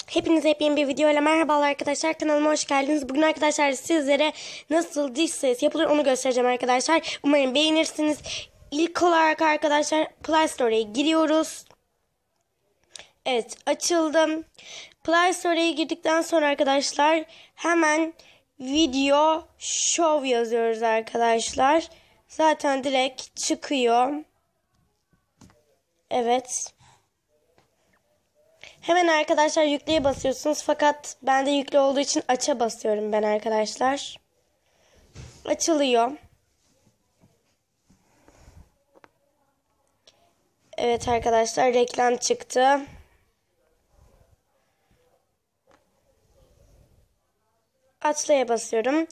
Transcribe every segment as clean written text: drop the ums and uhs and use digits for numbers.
Hepinize yepyeni bir videoyla merhabalar arkadaşlar. Kanalıma hoş geldiniz. Bugün arkadaşlar sizlere nasıl diş ses yapılır onu göstereceğim arkadaşlar. Umarım beğenirsiniz. İlk olarak arkadaşlar Play Store'ya giriyoruz. Evet, açıldım. Play Store'ya girdikten sonra arkadaşlar hemen video show yazıyoruz arkadaşlar. Zaten direkt çıkıyor. Evet. Hemen arkadaşlar yükleye basıyorsunuz. Fakat bende yüklü olduğu için aç'a basıyorum ben arkadaşlar. Açılıyor. Evet arkadaşlar, reklam çıktı. Açlaya basıyorum.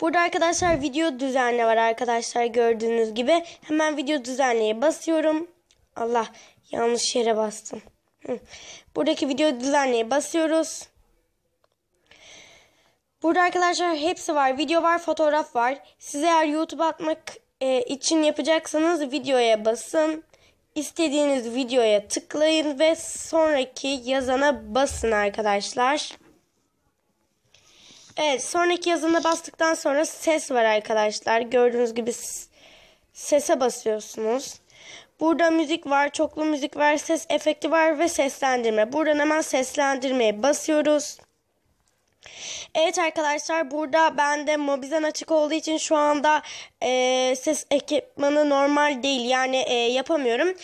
Burada arkadaşlar video düzenle var arkadaşlar, gördüğünüz gibi. Hemen video düzenleye basıyorum. Allah, yanlış yere bastım. Buradaki video düzenleye basıyoruz. Burada arkadaşlar hepsi var. Video var, fotoğraf var. Siz eğer YouTube'a atmak için yapacaksanız videoya basın. İstediğiniz videoya tıklayın ve sonraki yazana basın arkadaşlar. Evet, sonraki yazana bastıktan sonra ses var arkadaşlar. Gördüğünüz gibi sese basıyorsunuz. Burada müzik var, çoklu müzik var, ses efekti var ve seslendirme. Buradan hemen seslendirmeye basıyoruz. Evet arkadaşlar, burada bende Mobizen açık olduğu için şu anda ses ekipmanı normal değil. Yani yapamıyorum.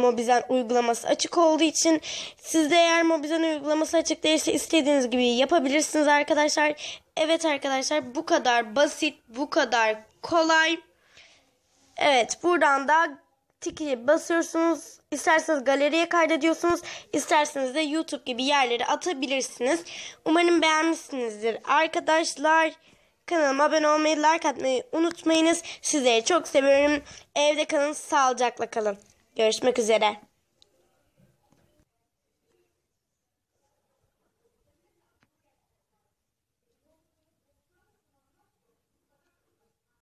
Mobizen uygulaması açık olduğu için. Sizde eğer Mobizen uygulaması açık değilse istediğiniz gibi yapabilirsiniz arkadaşlar. Evet arkadaşlar, bu kadar basit, bu kadar kolay. Evet, buradan da tiki basıyorsunuz. İsterseniz galeriye kaydediyorsunuz. İsterseniz de YouTube gibi yerlere atabilirsiniz. Umarım beğenmişsinizdir arkadaşlar. Kanalıma abone olmayı, like atmayı unutmayınız. Sizleri çok seviyorum. Evde kalın, sağlıcakla kalın. Görüşmek üzere.